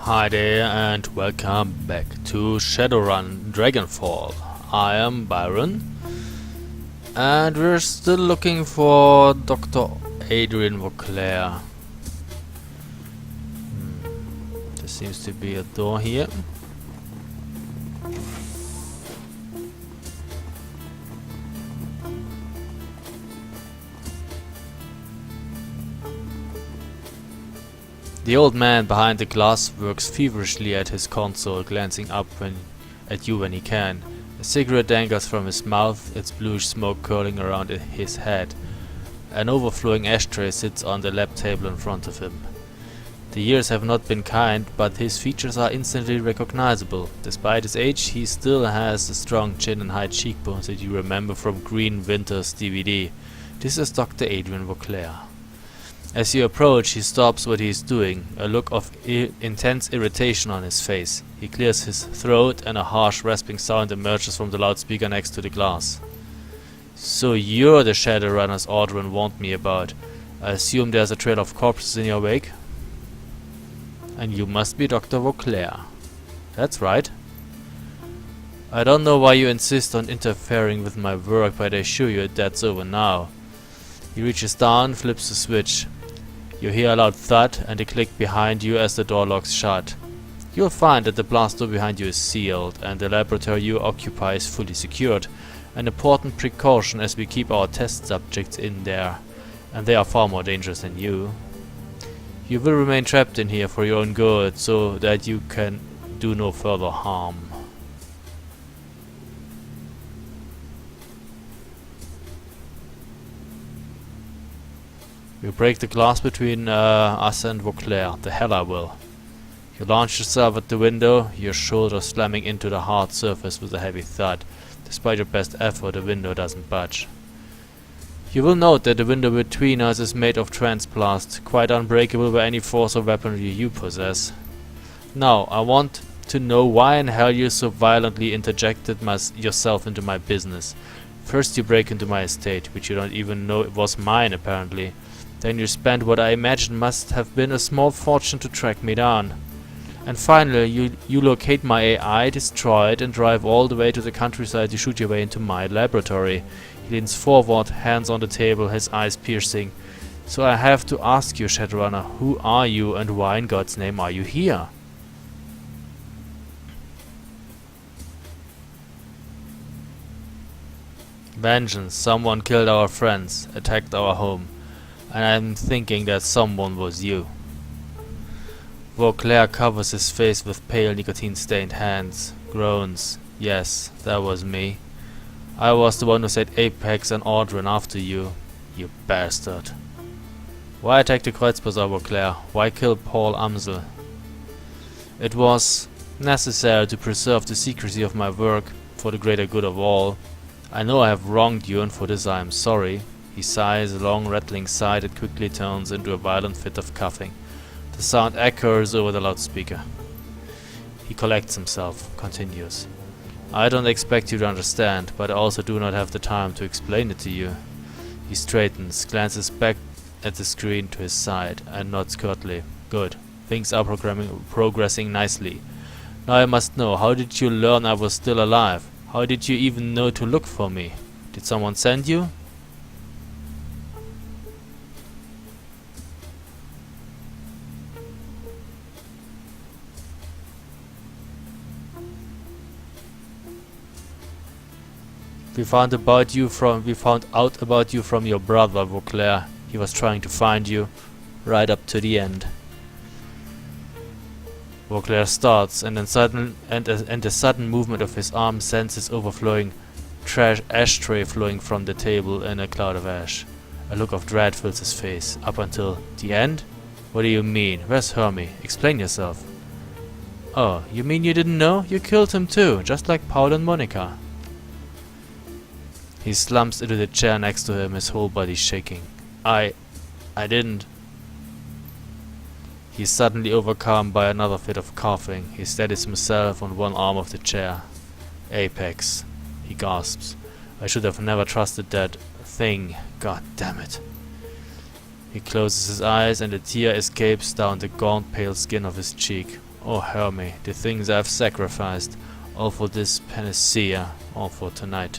Hi there and welcome back to Shadowrun Dragonfall. I am Byron and we're still looking for Dr. Adrian Vauclair. There seems to be a door here. The old man behind the glass works feverishly at his console, glancing up at you when he can. A cigarette dangles from his mouth, its bluish smoke curling around his head. An overflowing ashtray sits on the lab table in front of him. The years have not been kind, but his features are instantly recognizable. Despite his age, he still has the strong chin and high cheekbones that you remember from Green Winter's DVD. This is Dr. Adrian Vauclair. As you approach, he stops what he is doing, a look of intense irritation on his face. He clears his throat and a harsh rasping sound emerges from the loudspeaker next to the glass. So you're the Shadowrunners Adrian warned me about. I assume there's a trail of corpses in your wake? And you must be Dr. Vauclair. That's right. I don't know why you insist on interfering with my work, but I assure you that's over now. He reaches down, flips the switch. You hear a loud thud and a click behind you as the door locks shut. You'll find that the blast door behind you is sealed and the laboratory you occupy is fully secured. An important precaution as we keep our test subjects in there, and they are far more dangerous than you. You will remain trapped in here for your own good, so that you can do no further harm. You break the glass between us and Vauclair. The hell I will. You launch yourself at the window, your shoulder slamming into the hard surface with a heavy thud. Despite your best effort, the window doesn't budge. You will note that the window between us is made of transplast, quite unbreakable by any force or weaponry you possess. Now, I want to know why in hell you so violently interjected yourself into my business. First you break into my estate, which you don't even know it was mine apparently. Then you spend what I imagine must have been a small fortune to track me down. And finally, you locate my AI, destroy it, and drive all the way to the countryside to shoot your way into my laboratory. He leans forward, hands on the table, his eyes piercing. So I have to ask you, Shadowrunner, who are you and why in God's name are you here? Vengeance. Someone killed our friends, attacked our home. And I'm thinking that someone was you. Vauclair covers his face with pale nicotine-stained hands, groans. Yes, that was me. I was the one who set Apex and Adrian after you, you bastard. Why attack the Kreuzbazar, Vauclair? Why kill Paul Amsel? It was necessary to preserve the secrecy of my work for the greater good of all. I know I have wronged you, and for this I am sorry. He sighs, a long rattling sigh that quickly turns into a violent fit of coughing. The sound echoes over the loudspeaker. He collects himself, continues. I don't expect you to understand, but I also do not have the time to explain it to you. He straightens, glances back at the screen to his side, and nods curtly. Good. Things are progressing nicely. Now I must know, how did you learn I was still alive? How did you even know to look for me? Did someone send you? We found out about you from your brother, Vauclair. He was trying to find you, right up to the end. Vauclair starts, and a sudden movement of his arm sends his overflowing ashtray flowing from the table in a cloud of ash. A look of dread fills his face. Up until the end? What do you mean? Where's Hermie? Explain yourself. Oh, you mean you didn't know? You killed him too, just like Paul and Monica. He slumps into the chair next to him, his whole body shaking. I didn't. He is suddenly overcome by another fit of coughing. He steadies himself on one arm of the chair. Apex. He gasps. I should have never trusted that thing. God damn it. He closes his eyes and a tear escapes down the gaunt pale skin of his cheek. Oh, Hermie, the things I've sacrificed, all for this panacea, all for tonight.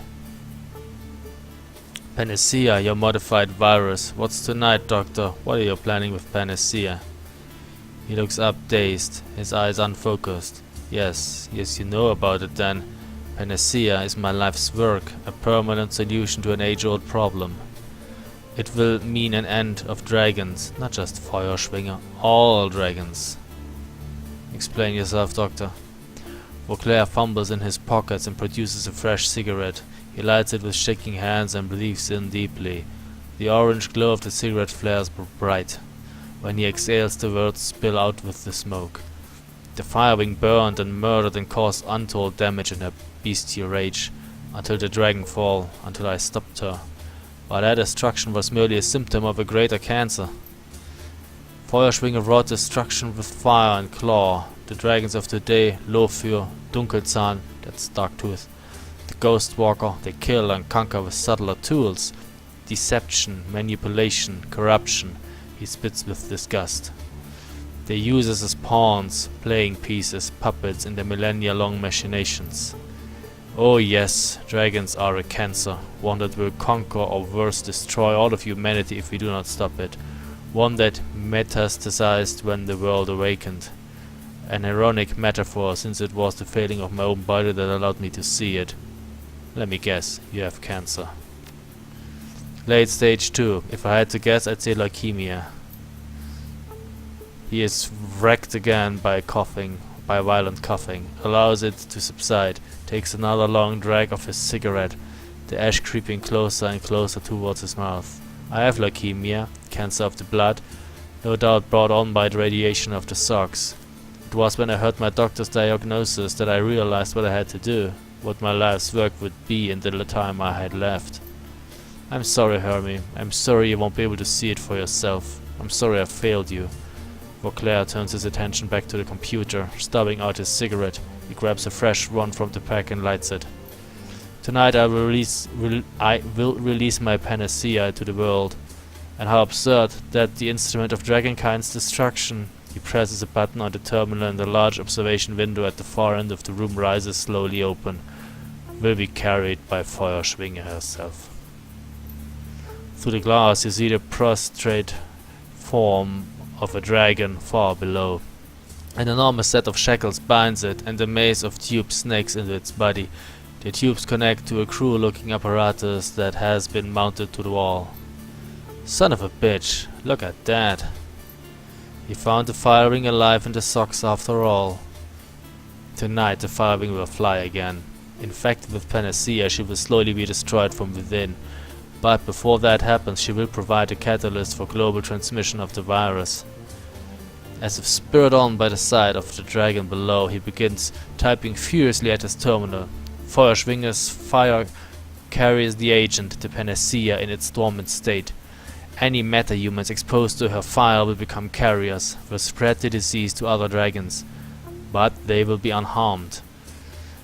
Panacea, your modified virus. What's tonight, Doctor? What are you planning with Panacea? He looks up, dazed, his eyes unfocused. Yes, you know about it then. Panacea is my life's work, a permanent solution to an age-old problem. It will mean an end of dragons, not just Feuerschwinger, all dragons. Explain yourself, Doctor. Vauclair fumbles in his pockets and produces a fresh cigarette. He lights it with shaking hands and breathes in deeply. The orange glow of the cigarette flares bright. When he exhales, the words spill out with the smoke. The firewing burned and murdered and caused untold damage in her bestial rage, until the Dragonfall, until I stopped her. But that destruction was merely a symptom of a greater cancer. Feuerschwinger wrought destruction with fire and claw. The dragons of today, Lofür, Dunkelzahn, that's Darktooth, the Ghost Walker, they kill and conquer with subtler tools. Deception, manipulation, corruption, he spits with disgust. They use us as pawns, playing pieces, puppets in their millennia-long machinations. Oh yes, dragons are a cancer, one that will conquer or worse destroy all of humanity if we do not stop it. One that metastasized when the world awakened. An ironic metaphor, since it was the failing of my own body that allowed me to see it. Let me guess, you have cancer. Late stage 2. If I had to guess, I'd say leukemia. He is wrecked again by violent coughing, allows it to subside, takes another long drag of his cigarette, the ash creeping closer and closer towards his mouth. I have leukemia, cancer of the blood, no doubt brought on by the radiation of the socks. It was when I heard my doctor's diagnosis that I realized what I had to do, what my life's work would be in the time I had left. I'm sorry, Hermie. I'm sorry you won't be able to see it for yourself. I'm sorry I failed you. Vauclair turns his attention back to the computer, stubbing out his cigarette. He grabs a fresh one from the pack and lights it. Tonight I will release my panacea to the world. And how absurd that the instrument of Dragonkind's destruction. He presses a button on the terminal and the large observation window at the far end of the room rises slowly open. Will be carried by Feuerschwinger herself. Through the glass you see the prostrate form of a dragon far below. An enormous set of shackles binds it, and a maze of tubes snakes into its body. The tubes connect to a cruel-looking apparatus that has been mounted to the wall. Son of a bitch, look at that. He found the firewing alive in the socks after all. Tonight the firewing will fly again. Infected with panacea, she will slowly be destroyed from within. But before that happens, she will provide a catalyst for global transmission of the virus. As if spurred on by the sight of the dragon below, he begins typing furiously at his terminal. Feuerschwinger's fire carries the agent, the panacea, in its dormant state. Any meta-humans exposed to her fire will become carriers, will spread the disease to other dragons. But they will be unharmed.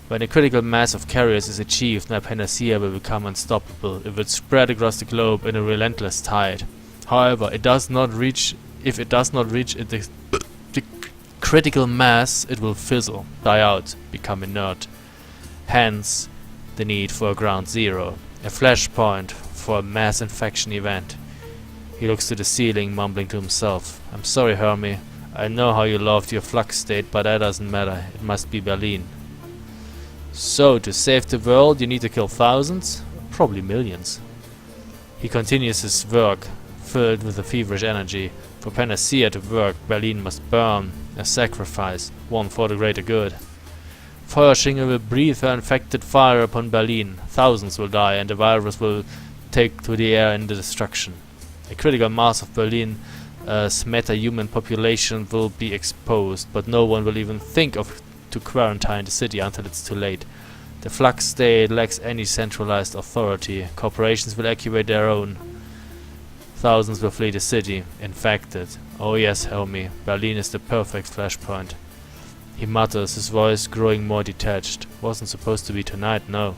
When a critical mass of carriers is achieved, my panacea will become unstoppable. It will spread across the globe in a relentless tide. However, if it does not reach the critical mass, it will fizzle, die out, become inert. Hence, the need for a ground zero, a flashpoint for a mass infection event. He looks to the ceiling, mumbling to himself. I'm sorry, Hermie. I know how you loved your flux state, but that doesn't matter. It must be Berlin. So, to save the world, you need to kill thousands? Probably millions. He continues his work, filled with a feverish energy. For panacea to work, Berlin must burn. A sacrifice, one for the greater good. Feuerschwinger will breathe her infected fire upon Berlin. Thousands will die, and the virus will take to the air in the destruction. A critical mass of Berlin's meta-human population will be exposed, but no one will even think of to quarantine the city until it's too late. The flux state lacks any centralized authority. Corporations will activate their own. Thousands will flee the city, infected. Oh yes, Hermie, Berlin is the perfect flashpoint. He mutters, his voice growing more detached. Wasn't supposed to be tonight, no.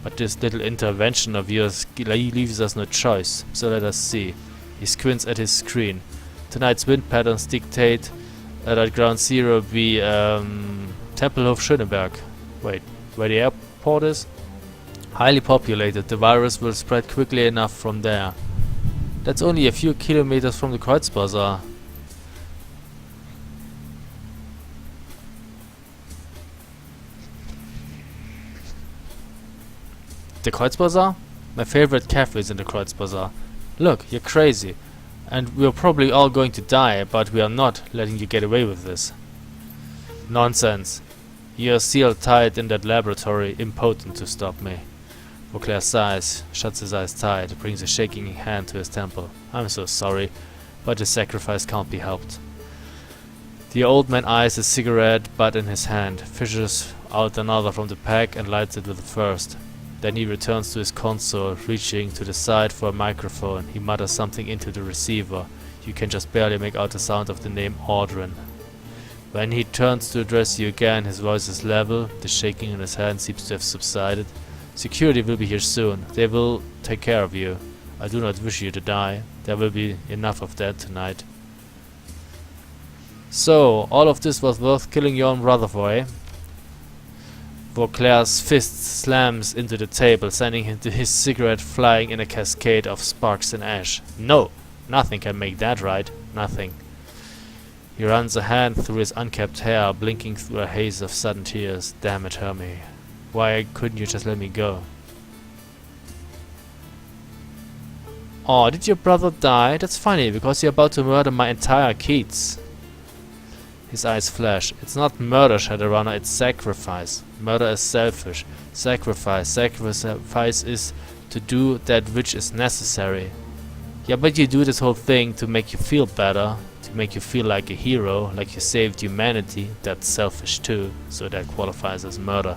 But this little intervention of yours leaves us no choice, so let us see. He squints at his screen. Tonight's wind patterns dictate At ground zero be Tempelhof Schöneberg. Wait, where the airport is? Highly populated, the virus will spread quickly enough from there. That's only a few kilometers from the Kreuzbazaar. The Kreuzbazaar? My favorite cafe is in the Kreuzbazaar. Look, you're crazy. And we're probably all going to die, but we are not letting you get away with this. Nonsense. You're sealed tight in that laboratory, impotent to stop me. Vauclair sighs, shuts his eyes tight, brings a shaking hand to his temple. I'm so sorry, but the sacrifice can't be helped. The old man eyes his cigarette butt in his hand, fishes out another from the pack and lights it with the first. Then he returns to his console, reaching to the side for a microphone. He mutters something into the receiver. You can just barely make out the sound of the name Adrian. When he turns to address you again, his voice is level, the shaking in his hand seems to have subsided. Security will be here soon. They will take care of you. I do not wish you to die. There will be enough of that tonight. So, all of this was worth killing your own brother for, eh? Vauclair's fist slams into the table, sending his cigarette flying in a cascade of sparks and ash. No! Nothing can make that right. Nothing. He runs a hand through his unkempt hair, blinking through a haze of sudden tears. Damn it, Hermie. Why couldn't you just let me go? Oh, did your brother die? That's funny, because you're about to murder my entire Keats. His eyes flash. It's not murder, Shadowrunner, it's sacrifice. Murder is selfish. Sacrifice is to do that which is necessary. Yeah, but you do this whole thing to make you feel better, to make you feel like a hero, like you saved humanity. That's selfish too, so that qualifies as murder.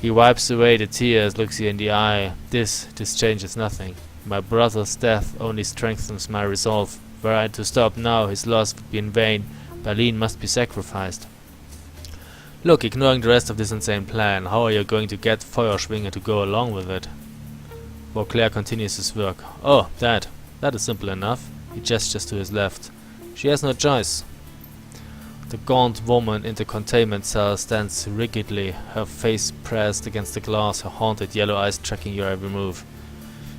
He wipes away the tears, looks you in the eye. This changes nothing. My brother's death only strengthens my resolve. Were I to stop now, his loss would be in vain. Berlin must be sacrificed. Look, ignoring the rest of this insane plan, how are you going to get Feuerschwinge to go along with it? Vauclair continues his work. Oh, that is simple enough. He gestures to his left. She has no choice. The gaunt woman in the containment cell stands rigidly, her face pressed against the glass, her haunted yellow eyes tracking your every move.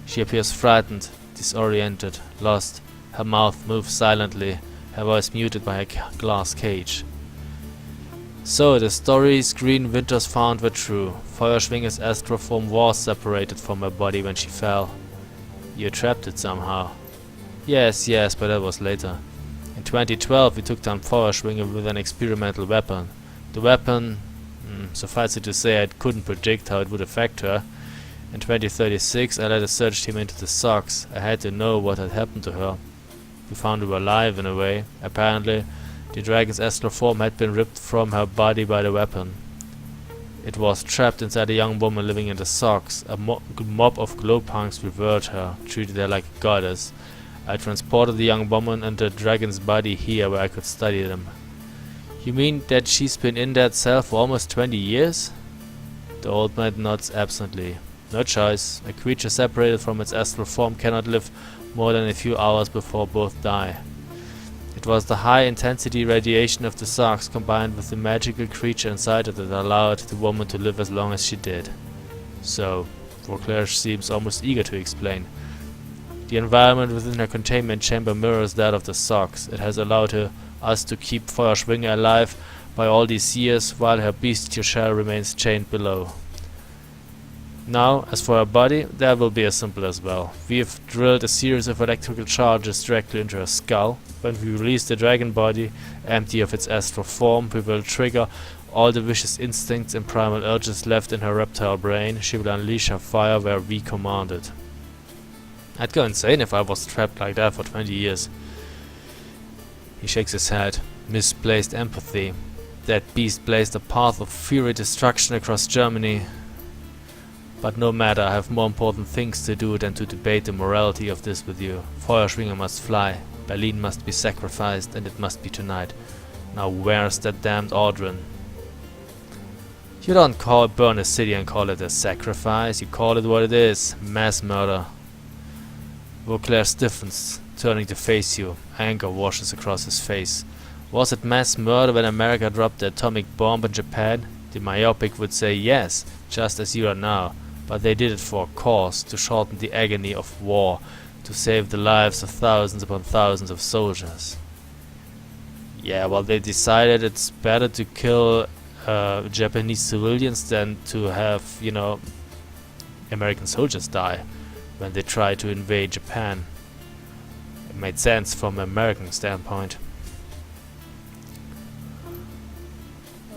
She appears frightened, disoriented, lost. Her mouth moves silently, her voice muted by a glass cage. So, the stories Green Winters found were true. Feuerschwinge's astral form was separated from her body when she fell. You trapped it somehow. Yes, but that was later. In 2012 we took down Feuerschwinge with an experimental weapon. The weapon, suffice it to say, I couldn't predict how it would affect her. In 2036 I led a search team into the Sox. I had to know what had happened to her. We found her alive in a way. Apparently, the dragon's astral form had been ripped from her body by the weapon. It was trapped inside a young woman living in the Sox. A mob of glowpunks revered her, treated her like a goddess. I transported the young woman and the dragon's body here where I could study them. You mean that she's been in that cell for almost 20 years? The old man nods absently. No choice. A creature separated from its astral form cannot live more than a few hours before both die. It was the high-intensity radiation of the Sox combined with the magical creature inside it that allowed the woman to live as long as she did. So, Vauclair seems almost eager to explain. The environment within her containment chamber mirrors that of the Sox. It has allowed us to keep Feuerschwinge alive by all these years while her bestial shell remains chained below. Now, as for her body, that will be as simple as well. We have drilled a series of electrical charges directly into her skull. When we release the dragon body, empty of its astral form, we will trigger all the vicious instincts and primal urges left in her reptile brain. She will unleash her fire where we command it. I'd go insane if I was trapped like that for 20 years. He shakes his head. Misplaced empathy. That beast blazed a path of fury destruction across Germany. But no matter, I have more important things to do than to debate the morality of this with you. Feuerschwinge must fly. Berlin must be sacrificed, and it must be tonight. Now where's that damned Adrian? You don't burn a city and call it a sacrifice. You call it what it is. Mass murder. Vauclair stiffens. turning to face you. Anger washes across his face. Was it mass murder when America dropped the atomic bomb in Japan? The myopic would say yes, just as you are now. But they did it for a cause, to shorten the agony of war, to save the lives of thousands upon thousands of soldiers. Yeah, well, they decided it's better to kill Japanese civilians than to have, you know, American soldiers die when they try to invade Japan. It made sense from an American standpoint.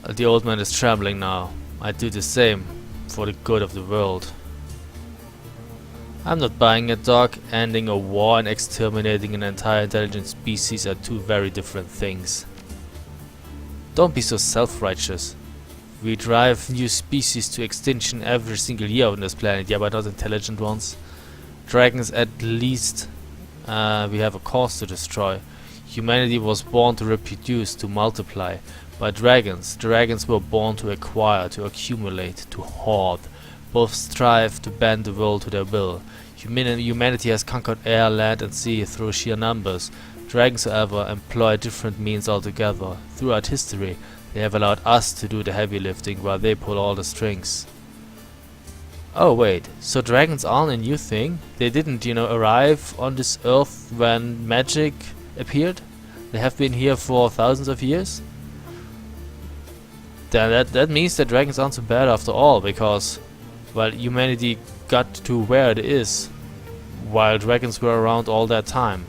The old man is trembling now. I'd do the same for the good of the world. I'm not buying a dog. Ending a war and exterminating an entire intelligent species are two very different things. Don't be so self-righteous. We drive new species to extinction every single year on this planet, yeah, but not intelligent ones. Dragons, at least, we have a cause to destroy. Humanity was born to reproduce, to multiply. But dragons were born to acquire, to accumulate, to hoard. Both strive to bend the world to their will. Humanity has conquered air, land and sea through sheer numbers. Dragons, however, employ different means altogether. Throughout history, they have allowed us to do the heavy lifting while they pull all the strings. Oh wait, so dragons aren't a new thing? They didn't, you know, arrive on this earth when magic appeared? They have been here for thousands of years? Then that means that dragons aren't so bad after all, because, well, humanity got to where it is while dragons were around all that time.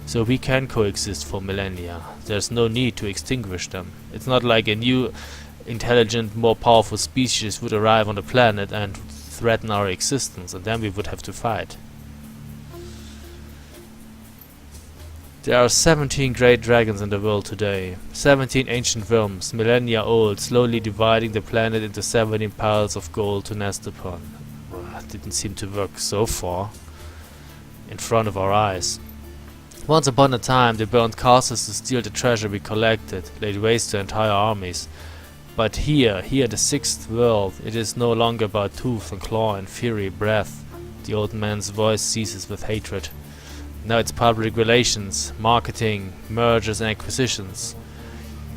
So we can coexist for millennia. There's no need to extinguish them. It's not like a new, intelligent, more powerful species would arrive on the planet and threaten our existence, and then we would have to fight. There are 17 great dragons in the world today. 17 ancient worms, millennia old, slowly dividing the planet into 17 piles of gold to nest upon. Well, it didn't seem to work so far. In front of our eyes. Once upon a time, they burned castles to steal the treasure we collected, laid waste to entire armies. But here, the sixth world, it is no longer about tooth and claw and fiery breath. The old man's voice ceases with hatred. Now it's public relations, marketing, mergers and acquisitions.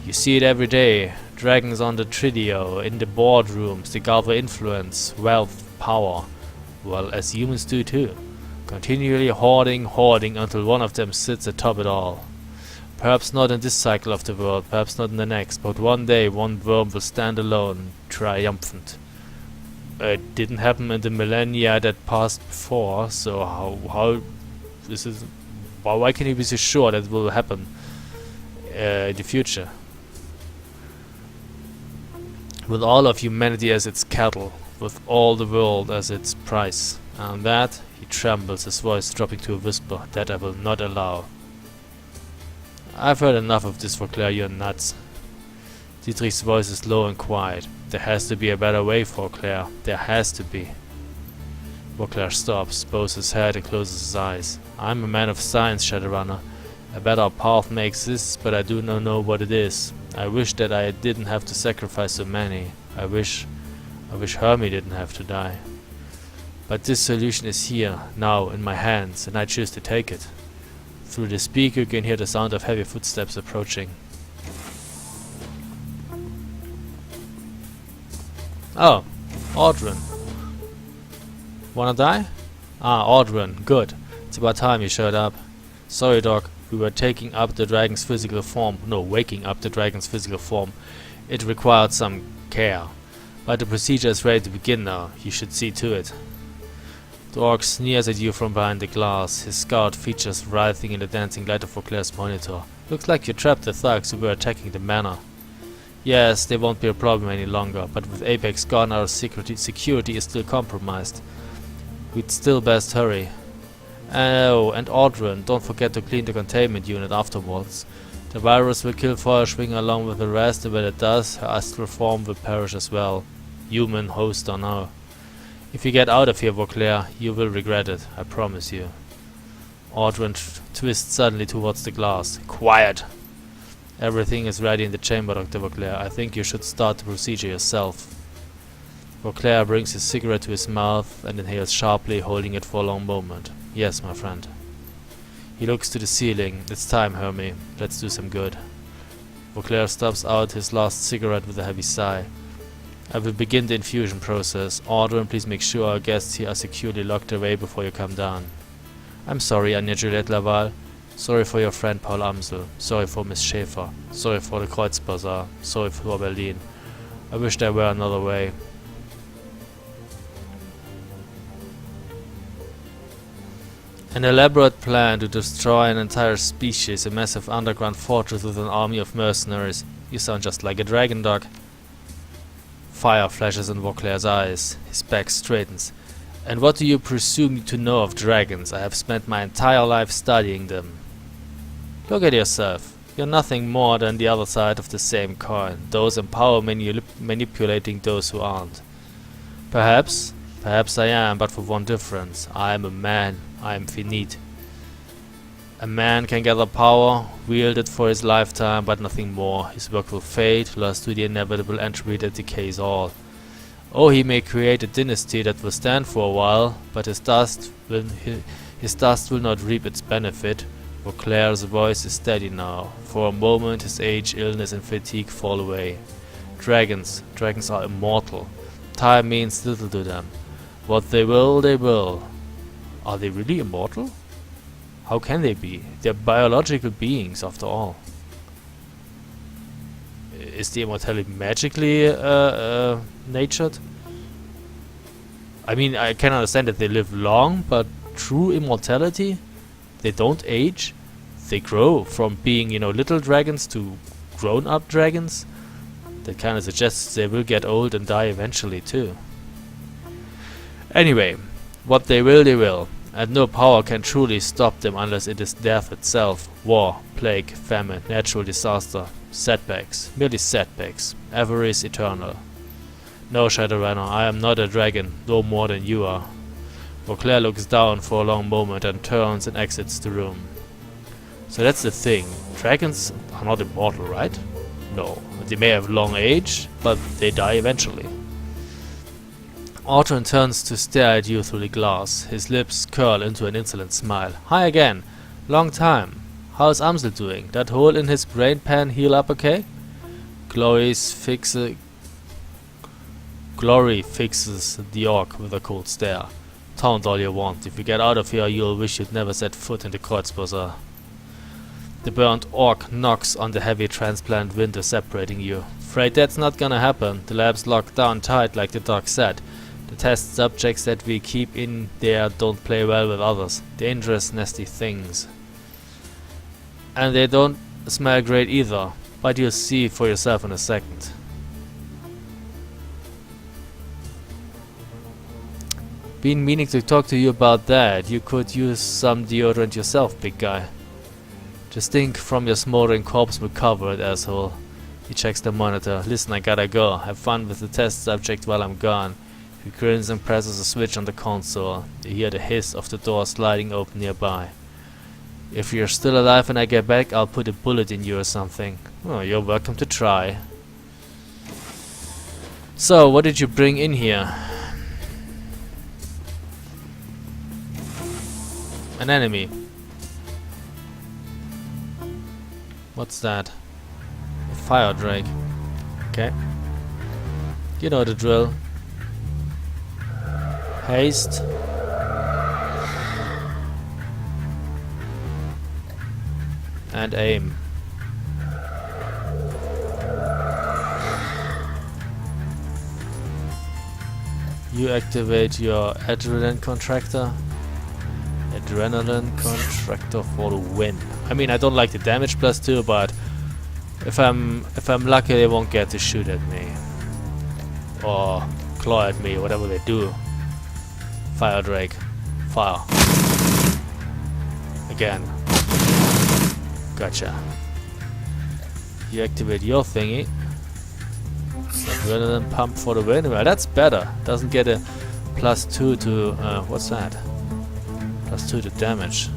You see it every day. Dragons on the Tridio, in the boardrooms, they gather influence, wealth, power. Well, as humans do too. Continually hoarding until one of them sits atop it all. Perhaps not in this cycle of the world, perhaps not in the next, but one day one worm will stand alone, triumphant. It didn't happen in the millennia that passed before, so why can you be so sure that it will happen in the future? With all of humanity as its cattle, with all the world as its price. And that, he trembles, his voice dropping to a whisper, that I will not allow. I've heard enough of this, Vauclair, you're nuts. Dietrich's voice is low and quiet. There has to be a better way, Vauclair. There has to be. Vauclair stops, bows his head and closes his eyes. I'm a man of science, Shadowrunner. A better path may exist, but I do not know what it is. I wish that I didn't have to sacrifice so many. I wish Hermie didn't have to die. But this solution is here, now, in my hands, and I choose to take it. Through the speaker you can hear the sound of heavy footsteps approaching. Oh, Adrian. Wanna die? Ah, Adrian, good. It's about time you showed up. Sorry, Doc, we were taking up the dragon's physical form. No, waking up the dragon's physical form. It required some care. But the procedure is ready to begin now. You should see to it. The orc sneers at you from behind the glass, his scarred features writhing in the dancing light of Vauclair's monitor. Looks like you trapped the thugs who were attacking the manor. Yes, they won't be a problem any longer, but with Apex gone, our security is still compromised. We'd still best hurry. Oh, and Adrian, don't forget to clean the containment unit afterwards. The virus will kill Feuerschwinger along with the rest, and when it does, her astral form will perish as well. Human, host or no. If you get out of here, Vauclair, you will regret it, I promise you. Adrian twists suddenly towards the glass. Quiet! Everything is ready in the chamber, Dr. Vauclair. I think you should start the procedure yourself. Vauclair brings his cigarette to his mouth and inhales sharply, holding it for a long moment. Yes, my friend. He looks to the ceiling. It's time, Hermie. Let's do some good. Vauclair stops out his last cigarette with a heavy sigh. I will begin the infusion process. Adrian, please make sure our guests here are securely locked away before you come down. I'm sorry, Anja Juliette Laval. Sorry for your friend Paul Amsel. Sorry for Miss Schäfer. Sorry for the Kreuzbazaar. Sorry for Berlin. I wish there were another way. An elaborate plan to destroy an entire species, a massive underground fortress with an army of mercenaries. You sound just like a dragon dog. Fire flashes in Vauclair's eyes. His back straightens. And what do you presume to know of dragons? I have spent my entire life studying them. Look at yourself. You're nothing more than the other side of the same coin. Those in power manipulating those who aren't. Perhaps I am, but for one difference. I am a man. I am finite. A man can gather power, wield it for his lifetime, but nothing more. His work will fade, lost to the inevitable entropy that decays all. Oh, he may create a dynasty that will stand for a while, but his dust will not reap its benefit. Vauclair's voice is steady now. For a moment his age, illness and fatigue fall away. Dragons are immortal. Time means little to them. What they will, they will. Are they really immortal? How can they be? They're biological beings, after all. Is the immortality magically natured? I mean, I can understand that they live long, but true immortality? They don't age? They grow from being, little dragons to grown-up dragons? That kind of suggests they will get old and die eventually, too. Anyway, what they will, they will. And no power can truly stop them unless it is death itself. War, plague, famine, natural disaster, setbacks, merely setbacks. Ever is eternal. No, Shadowrunner, I am not a dragon, no more than you are. Vauclair looks down for a long moment and turns and exits the room. So that's the thing. Dragons are not immortal, right? No. They may have long age, but they die eventually. Adrian turns to stare at you through the glass. His lips curl into an insolent smile. Hi again. Long time. How's Amsel doing? That hole in his brain pan heal up okay? Glory fixes the orc with a cold stare. Taunt all you want. If you get out of here, you'll wish you'd never set foot in the Kreuzbazaar. The burnt orc knocks on the heavy transplant window separating you. Afraid that's not gonna happen. The lab's locked down tight like the doc said. The test subjects that we keep in there don't play well with others. Dangerous, nasty things. And they don't smell great either, but you'll see for yourself in a second. Been meaning to talk to you about that. You could use some deodorant yourself, big guy. Just think from your smoldering corpse will cover it, asshole. He checks the monitor. Listen, I gotta go. Have fun with the test subject while I'm gone. He grins and presses a switch on the console. You hear the hiss of the door sliding open nearby. If you're still alive when I get back, I'll put a bullet in you or something. Oh, you're welcome to try. So, what did you bring in here? An enemy. What's that? A fire drake. Okay. You know the drill. Haste. And aim. You activate your adrenaline contractor. Adrenaline contractor for the win. I mean, I don't like the damage +2, but if I'm lucky, they won't get to shoot at me or claw at me, whatever they do. Fire Drake. Fire. Again. Gotcha. You activate your thingy. Adrenaline pump for the win. Well, that's better. Doesn't get a +2 to what's that? +2 to damage.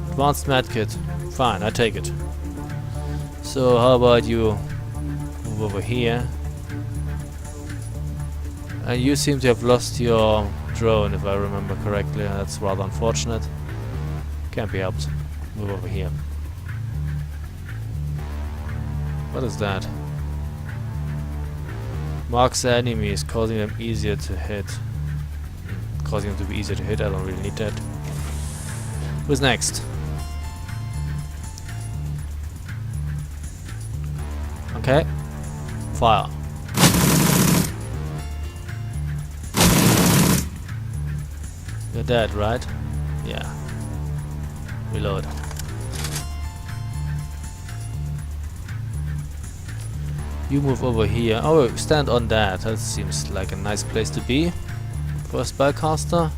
Advanced medkit. Fine, I take it. So how about you move over here? And you seem to have lost your drone, if I remember correctly. That's rather unfortunate. Can't be helped. Move over here. What is that? Marks the enemies, causing them easier to hit. Causing them to be easier to hit, I don't really need that. Who's next? Okay. Fire. You're dead, right? Yeah. Reload. You move over here. Oh, stand on that. That seems like a nice place to be for a spellcaster.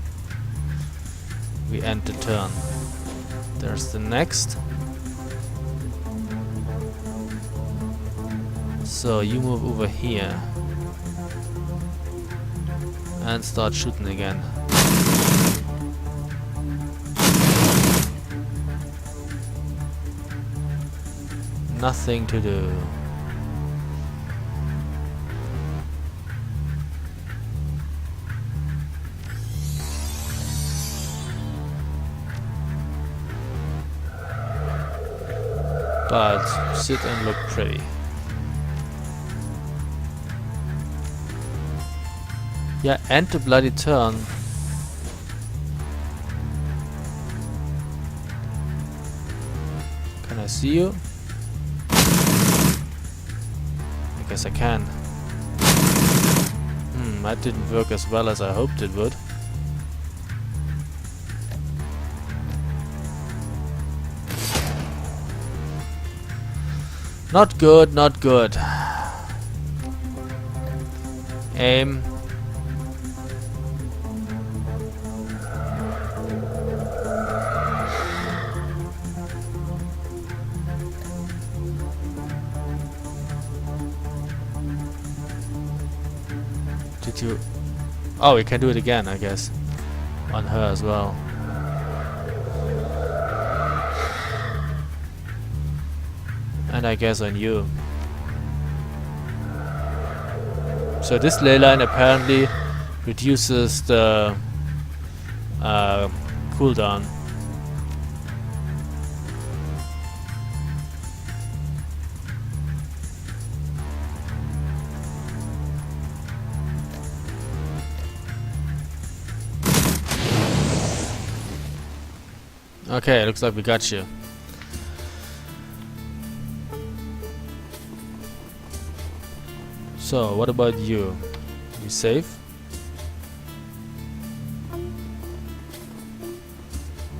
We end the turn. There's the next. So you move over here and start shooting again. Nothing to do. But sit and look pretty. Yeah, end the bloody turn. Can I see you? I guess I can. That didn't work as well as I hoped it would. Not good, not good. Aim. Did you... Oh, we can do it again, I guess. On her as well. And I guess on you. So this ley line apparently reduces the cooldown. Okay, looks like we got you. So, what about you? You safe?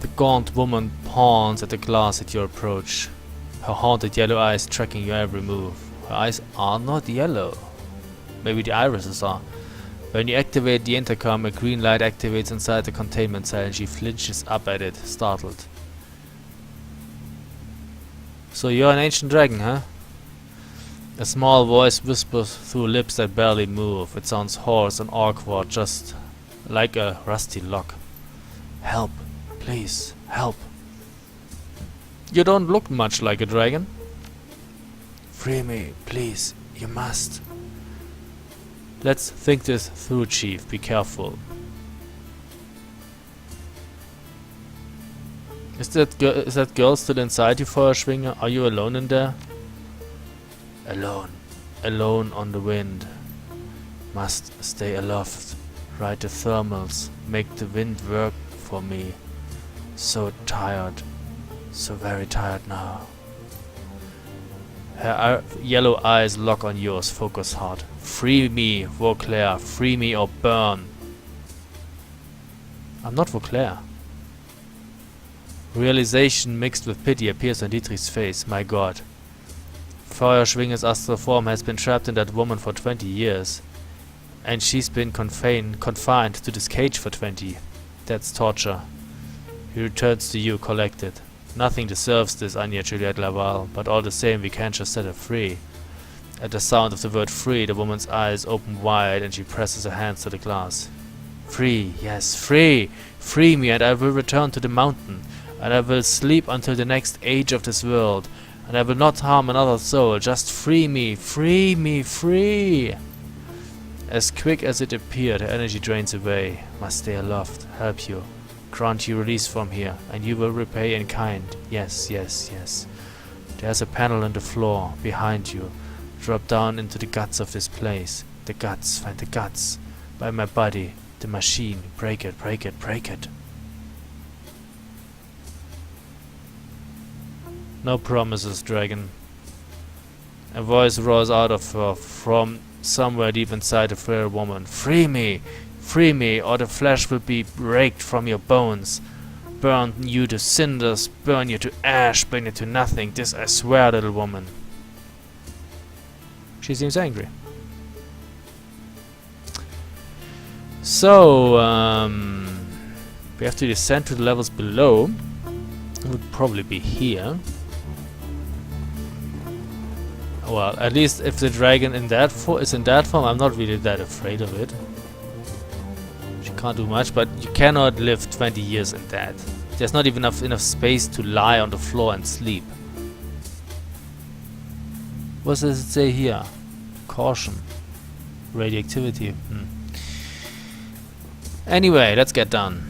The gaunt woman pawns at the glass at your approach. Her haunted yellow eyes tracking your every move. Her eyes are not yellow. Maybe the irises are. When you activate the intercom, a green light activates inside the containment cell and she flinches up at it, startled. So you're an ancient dragon, huh? A small voice whispers through lips that barely move. It sounds hoarse and awkward, just like a rusty lock. Help, please, help. You don't look much like a dragon. Free me, please, you must. Let's think this through, Chief. Be careful. Is that girl still inside you, Feuerschwinger? Are you alone in there? Alone. Alone on the wind. Must stay aloft. Ride the thermals. Make the wind work for me. So tired. So very tired now. Her yellow eyes lock on yours. Focus hard. Free me, Vauclair. Free me or burn. I'm not Vauclair. Realization mixed with pity appears on Dietrich's face. My God. Feuerschwinger's astral form has been trapped in that woman for 20 years. And she's been confined to this cage for 20. That's torture. He returns to you, collected. Nothing deserves this, Anya Juliette Laval, but all the same we can't just set her free. At the sound of the word free, the woman's eyes open wide and she presses her hands to the glass. Free, yes, free! Free me and I will return to the mountain. And I will sleep until the next age of this world. And I will not harm another soul. Just free me, free me, free! As quick as it appeared, her energy drains away. Must stay aloft. Help you. grant you release from here, and you will repay in kind. Yes, yes, yes. There's a panel in the floor, behind you. Drop down into the guts of this place. The guts, find the guts. By my body, the machine. Break it, break it, break it. No promises, dragon. A voice roars out of her from somewhere deep inside the frail woman. Free me! Free me, or the flesh will be raked from your bones. Burn you to cinders, burn you to ash, burn you to nothing. This I swear, little woman. She seems angry. So, we have to descend to the levels below. It would probably be here. Well, at least if the dragon in that is in that form, I'm not really that afraid of it. She can't do much, but you cannot live 20 years in that. There's not even enough space to lie on the floor and sleep. What does it say here? Caution. Radioactivity. Anyway, let's get done.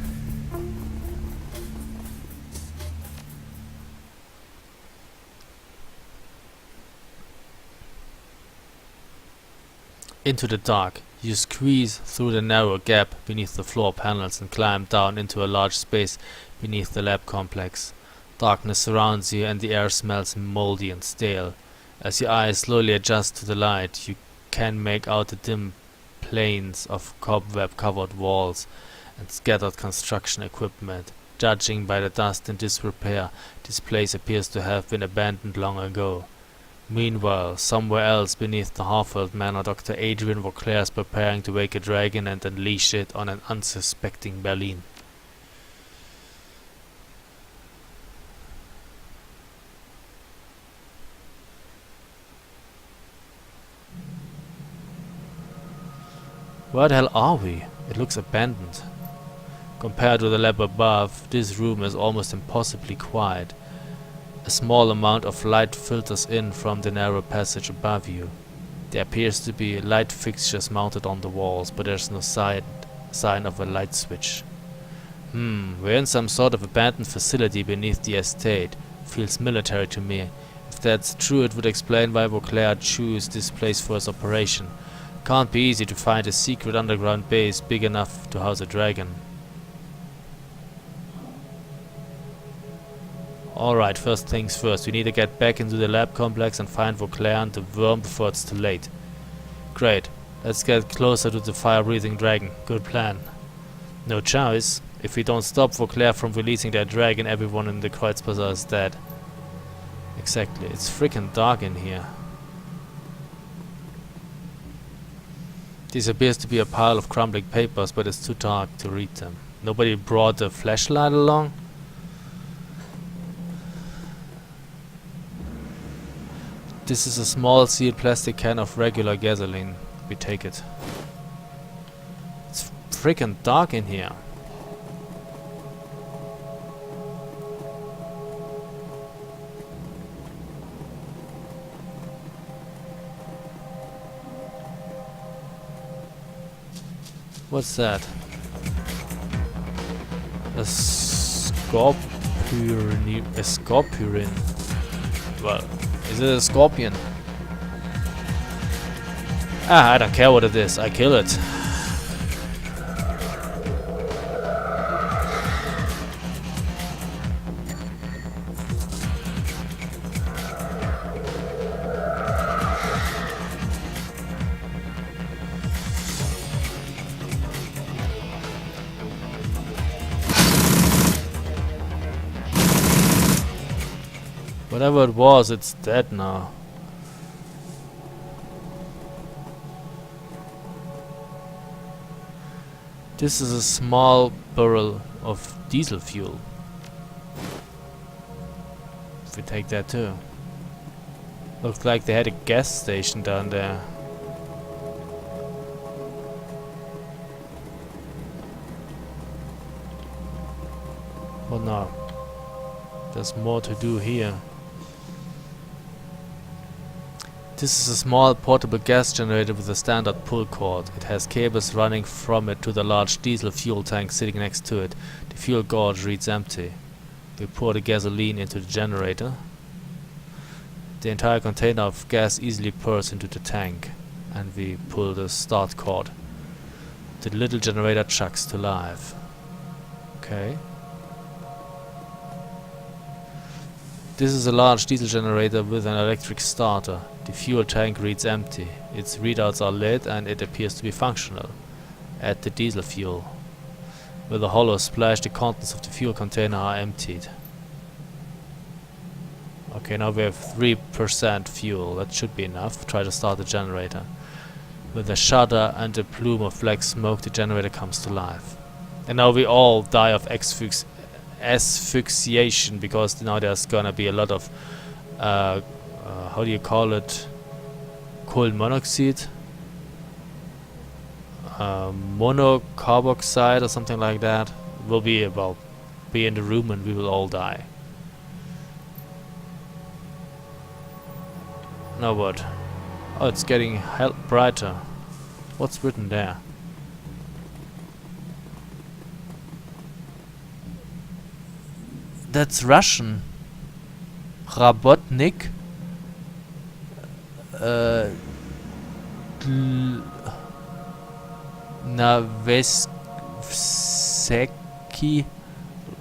Into the dark, you squeeze through the narrow gap beneath the floor panels and climb down into a large space beneath the lab complex. Darkness surrounds you and the air smells moldy and stale. As your eyes slowly adjust to the light, you can make out the dim planes of cobweb-covered walls and scattered construction equipment. Judging by the dust and disrepair, this place appears to have been abandoned long ago. Meanwhile, somewhere else beneath the half-world manor, Dr. Adrian Vauclair is preparing to wake a dragon and unleash it on an unsuspecting Berlin. Where the hell are we? It looks abandoned. Compared to the lab above, this room is almost impossibly quiet. A small amount of light filters in from the narrow passage above you. There appears to be light fixtures mounted on the walls, but there's no sign of a light switch. We're in some sort of abandoned facility beneath the estate. Feels military to me. If that's true, it would explain why Vauclair chose this place for his operation. Can't be easy to find a secret underground base big enough to house a dragon. Alright, first things first, we need to get back into the lab complex and find Vauclair and the worm before it's too late. Great, let's get closer to the fire-breathing dragon. Good plan. No choice. If we don't stop Vauclair from releasing that dragon, everyone in the Kreuzbazaar is dead. Exactly, it's freaking dark in here. This appears to be a pile of crumbling papers, but it's too dark to read them. Nobody brought a flashlight along? This is a small sealed plastic can of regular gasoline. We take it. It's freaking dark in here. What's that? A scorpion. Well, is it a scorpion? I don't care what it is, I kill it. Whatever it was, it's dead now. This is a small barrel of diesel fuel. If we take that too. Looks like they had a gas station down there. Oh no. There's more to do here. This is a small portable gas generator with a standard pull cord. It has cables running from it to the large diesel fuel tank sitting next to it. The fuel gauge reads empty. We pour the gasoline into the generator. The entire container of gas easily pours into the tank, and we pull the start cord. The little generator chugs to life. Okay. This is a large diesel generator with an electric starter. The fuel tank reads empty. Its readouts are lit and it appears to be functional. Add the diesel fuel. With a hollow splash, the contents of the fuel container are emptied. Okay, now we have 3% fuel. That should be enough. Try to start the generator. With a shudder and a plume of black smoke, the generator comes to life. And now we all die of asphyxiation, because now there's gonna be a lot of how do you call it, coal monoxide, monocarboxide or something like that will be in the room, and we will all die. Now what? Oh, it's getting brighter. What's written there? That's Russian. Rabotnik. Naveseki.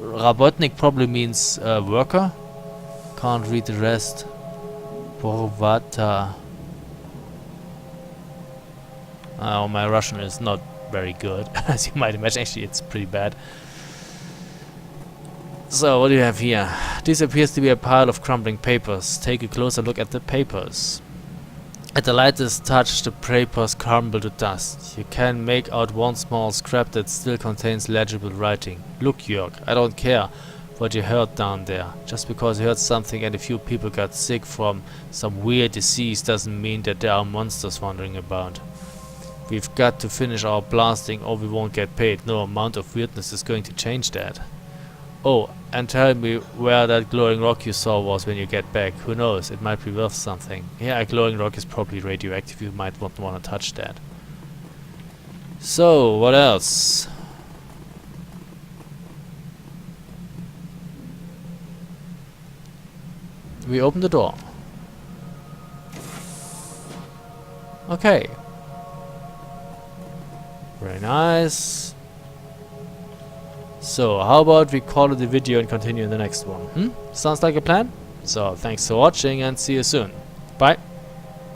Rabotnik probably means worker. Can't read the rest. Borvata. Oh, my Russian is not very good, as you might imagine. Actually, it's pretty bad. So, what do you have here? This appears to be a pile of crumbling papers. Take a closer look at the papers. At the lightest touch, the papers crumble to dust. You can make out one small scrap that still contains legible writing. Look, Jörg, I don't care what you heard down there. Just because you heard something and a few people got sick from some weird disease doesn't mean that there are monsters wandering about. We've got to finish our blasting or we won't get paid. No amount of weirdness is going to change that. Oh, and tell me where that glowing rock you saw was when you get back. Who knows, it might be worth something. Yeah, a glowing rock is probably radioactive. You might not want to touch that. So, what else? We open the door. Okay. Very nice. So, how about we call it a video and continue in the next one? Sounds like a plan? So, thanks for watching and see you soon. Bye.